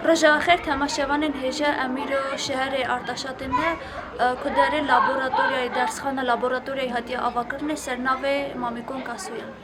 Ռժախեր թամաշևանին հեժա ամիրո շահրի արտաշատինը կուդարի լաբորատորիայի դարսխանա լաբորատորիայի հատի ավակրն է սերնավե մամիկոն կասույան։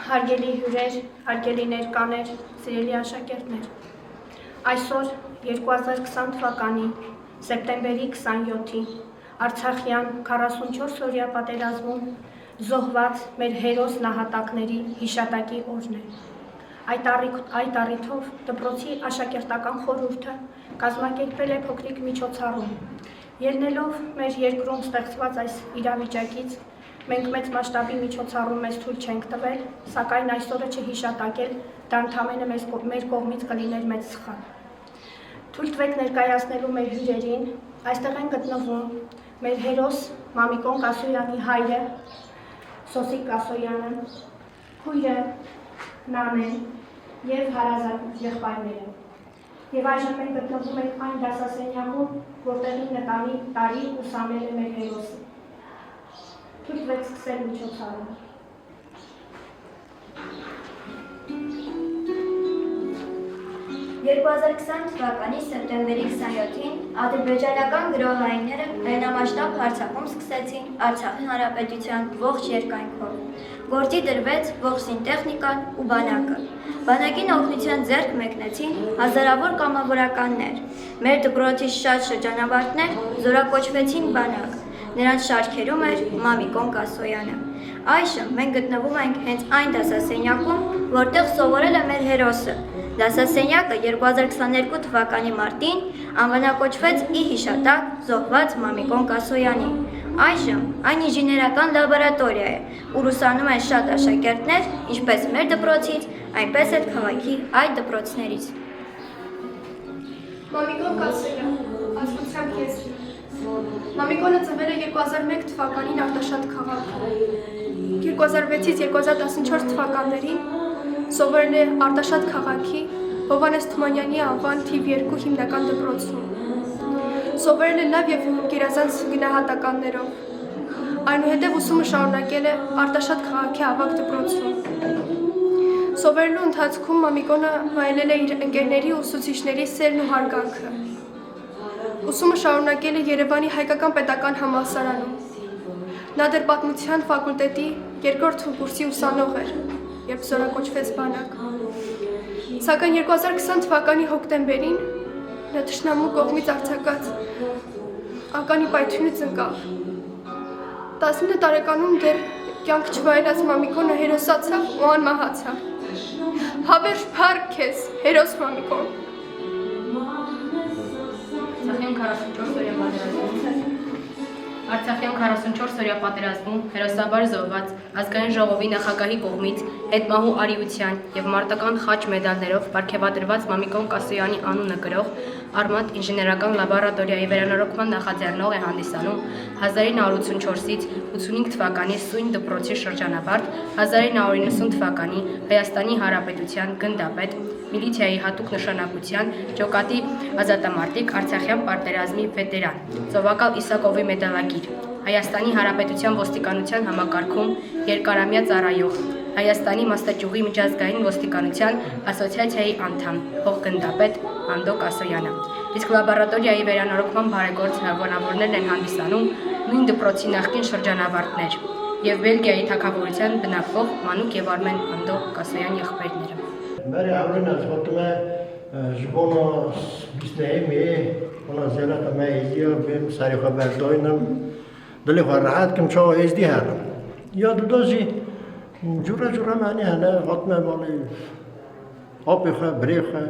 Հարգելի հյուրեր, հարգելի ներկաներ, սիրելի աշակերտներ, այսօր 2020 թվականի սեպտեմբերի 27-ի Արցախյան 44-օրյա պատերազմում զոհված մեր հերոս նահատակների հիշատակի օրն է։ Այդ առիթով դպրոցի աշակերտական խորհուրդը կազմակերպել է փոքրիկ միջոցառում։ Ելնելով մեր երկրում ստեղծված այս իրավիճակից, մենք մեծ մասշտաբի միջոցառում մեզ թույլ չենք տվել, սակայն այսօրը չհիշատակել, դա ընդամենը մեր կողմից կլիներ մեծ սխալ։ Թույլ տվեք ներկայացնելու մեր հյուրերին, այստեղ են գտնվում մեր հերոս Մամիկոն Կասոյանի հայրը Սոսիկ Կասոյանը, քույրը Նանեն եւ հարազատ եղբայրները։ Եվ այժմ մենք գտնվում ենք այն դասասենյակում, որտեղի նկանի տարի ուսանել է մեր հերոսը։ Թույլ տվեք սկսել միջոցառումը։ 2020 թվականի սեպտեմբերի 27-ին ադրբեջանական գրոհայինները լայնամասշտաբ հարձակում սկսեցին Արցախի Հանրապետության ողջ երկայնքով։ Գործի դրվեց ողջին տեխնիկան ու բանակը։ Բանակին օգնության ձեռք մեկնեցին հազարավոր կամավորականներ։ Մեր դպրոցի շատ շրջանավարտներ զորակոչվեցին բանակ։ Նրանց շարքերում էր Մամիկոն Կասոյանը։ Այժմ մենք գտնվում ենք հենց այն դասասենյակում, որտեղ սովորել է մեր հերոսը։ Դասասենյակը 2022 թվականի մարտին անվանակոչվեց ի հիշատակ զոհված Մամիկոն Կասոյանի։ Այժմ այն ինժեներական լաբորատորիա է, ուր ուսանում են շատ աշակերտներ, ինչպես մեր դպրոցից, այնպես էլ քաղաքի այլ դպրոցներից։ Մամիկոն Կասոյան, ազգությամբ ես։ Մամիկոնը ծնվել է 2001 թվականին Արտաշատ քաղաքում։ 2006-ից 2014 թվականներին սովորել է Արտաշատ քաղաքի Հովհաննես Թումանյանի անվան թիվ 2 հիմնական դպրոցում։ Սովորել է լավ եւ գերազանց գնահատականներով։ Այնուհետև ուսումը շարունակել է Արտաշատ քաղաքի ավագ դպրոցում։ Սովորելու ընթացքում Մամիկոնը վայելել է իր ընկերների ու ուսուցիչների սերն ու հարգանքը։ Ուսումը շարունակել է Երևանի Հայկական պետական համալսարանում։ Նա դեռ պատմության ֆակուլտետի երկրորդ կուրսի ուսանող էր, երբ զորակոչվեց բանակ։ Սակայն 2020 թվականի հոկտեմբերին նա թշնամու կողմից արձակած ականի պայթյունից ընկավ։ 19 տարեկանում դեռ կյանք չվայելած Մամիկոնը հերոսացավ ու անմահացավ։ Հավերժ փառք քեզ, հերոս Մամիկոն։ Արցախյան 44-օրյա պատերազմում հերոսաբար զոհված ազգային ժողովի նախագահի կողմից հետմահու արիության եւ մարտական խաչ մեդալներով պարգևատրված Մամիկոն Կասոյանի անունը կրող Արմատ ինժեներական լաբորատորիայի վերանորոգման նախաձեռնող է հանդիսանում 1984-ից 85 թվականի սույն դպրոցի շրջանավարտ, 1990 թվականի Հայաստանի Հանրապետության գնդապետ, միլիցիայի հատուկ նշանակության ջոկատի ազատամարտիկ Արցախյան պատերազմի վետերան, Ծովակալ Իսակովի մեդալագիր, Հայաստանի Հանրապետության ոստիկանության համակարգում երկարամյա ծառայող, Հայաստանի մասնաճյուղի միջազգային ոստիկանության ասոցիացիայի անդամ, փոխգնդապետ Անդո Կասոյանը։ Իսկ լաբորատորիայի վերանորոգման բարեգործ հրամանավորներն են հանդիսանում նույն դպրոցի նախկին շրջանավարտներ եւ Բելգիայի թագավորության բնակվող Մանուկ եւ Արմեն Անդո Կասոյան եղբայրները։ Մեր ամենը ասում է ժբոնո բիսնեյմի ona zelata me izio bim sarikha berdoinam dali rahat kim cho ezdi har ya dudozi jura mani hana hotma mali opikha brekha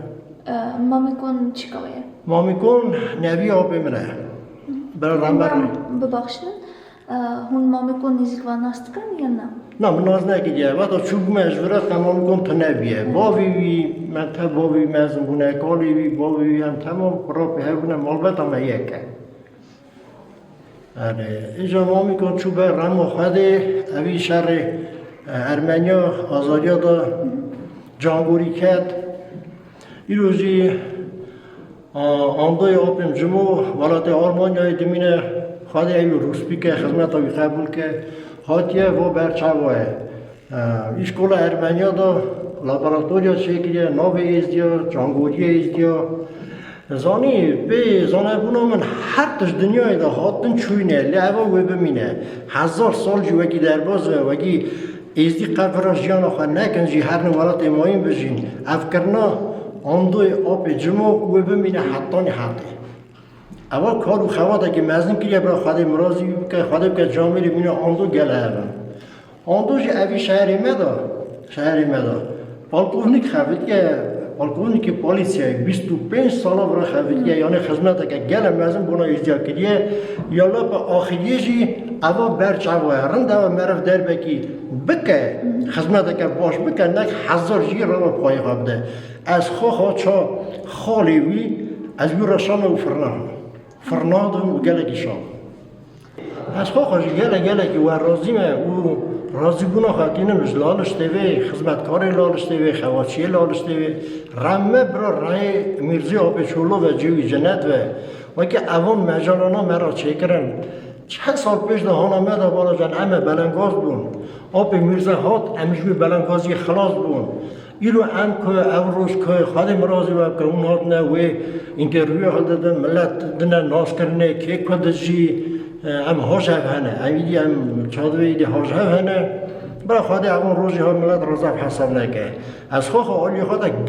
Մամիկոն չկա է։ Մամիկոն նավի opimra բրամբար Բբախշն هون مامکون نزدیک و ناست کن یا نه؟ نه من ناز نکردیم. وقتی چوب مجبورات تمام کن تنبیه. باوی من تا باوی مزن بونه کالی باوی هم تمام پراپی هرونه مالبت هم یکه. اینجا ما میکن چوب رم خواده اوی شهر ارمنیا آزادیا دا جانگوری کرد. این روزی آمدای آپیم جمو ولایت آلمانیای دمینه خواده ایو روسپی که خدمت آوی قبول که هاتیه و برچواه ایشکول ارمنیا دا لابراتوریا شکلیه ناو ایزدیا جانگوری ایزدیا زانی به زانه بونا من هر تش دنیای دا هاتن چوینه لعبا و بمینه 1000 سال جو وکی در باز وکی ایزدی قبر جیان خواه نکن جی هر نوالات امایم بجین افکرنا آمدوی آب جمع و بمینه حتانی حتی اول کار و خواهد که مزن کریه برای خواهد مرازی که خواهد که جامعه رو بینه آمدو گله هرم آمدو جی اوی شهری مدا پالکوونیک خواهد که پالکوونیک پالیسیه 25 ساله برای خواهد که یعنی خدمت که گله مزن بنا ازدیا کریه یالا با آخریه جی اول برچوه رنده و مرف در بکی بکه خدمت که باش بکه نک 1000 جی را پای خوابده از خواه چا خالی وی از بی رشان و فرناد و گله شام از خواه گله که و رازیمه و رازی بونا خاطینه مش لالش تیوی خدمتکار لالش تیوی خواچی لالش تیوی رمه برا رای میرزی آب چولو و جوی جنت و که اوان مجالانا مرا چه کرن چند سال پیش ده هانا میده بالا جان همه بلنگاز بون آب میرزه هات امیجوی بلنگازی خلاص بون ایرو ام که اوروش که خالی مرازی و که اون هات نه و اینترویو ها دادن ملت دنه ناس کرنه که کدجی ام هاش هنه امیدی ام چادوی دی هاش هنه برای خالی اون روزی ها ملت رازف حساب نکه از خواه آلی خواهد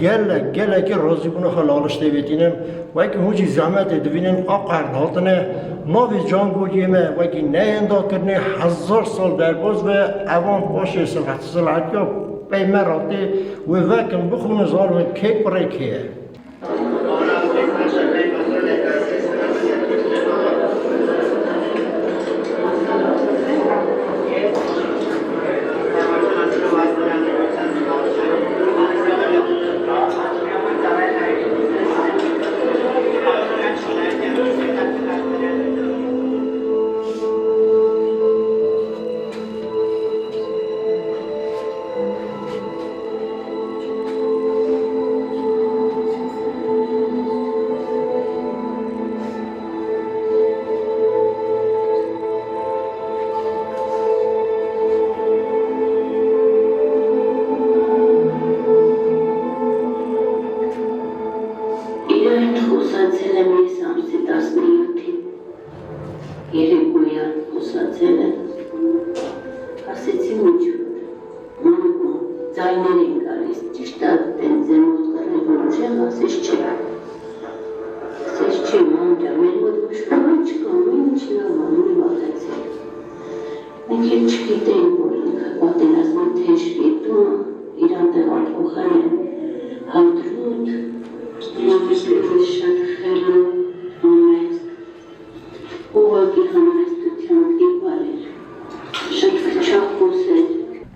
گله که رازی بونه خلالشته بیتینم و که هونجی زحمت دوینن آقرد هاتنه ناوی جانگوییمه و که نه انداد کرنه 1000 سال در باز و اوان باشه صلاحیت یا پیمه راته و وکم بخونه زار و کیک برای کیه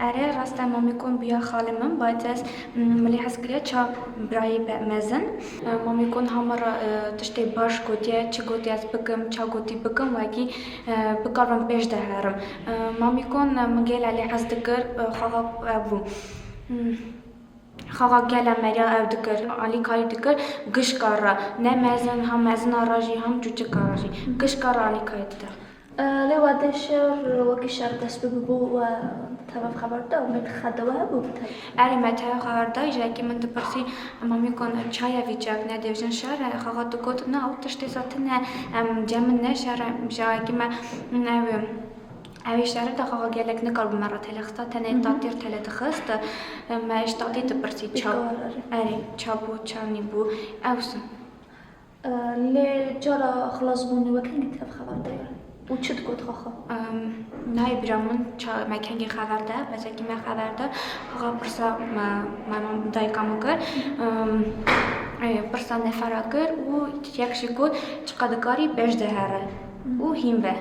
اره راستم مامیکون بیا خالمم باید از ملی حسکریه چا برای مزن مامیکون همه را تشتی باش گوتیه چه گوتی از بکم چا گوتی بکم وکی بکارم پیش دهرم مامیکون مگیل علی حس دکر خواه ابو خواه گله مریا او دکر علی کاری دکر گش کارا نه مزن هم مزن آراجی هم جوچه کاراجی گش کارا علی کاری دکر لو دشر وكي شهر تسبب بو تبع خبرته ومتخدوها بو اری متى خبرته جاكي من تبرسي اما ميكون چايا ويجاك نه ديفجن شهر خاطر كوت نه او تشتيساتنا جمن شهر جاكي ما اوي شهر دخل جالك نقل بمرة تلخصت تاني تعطير تلات خست ما اشتعطي تبرسي تشاب اري تشابو تشاني بو اوسن اللي جرى خلاص بوني وكان كتاب خبرته وچت گفت خواهم نای برامون چه مکانی خبر ده بذار که من خبر ده خواهم پرسا من دای کامو کرد پرسا نفر کرد و یکشی گفت چقدر کاری بیش ده هره و هیم به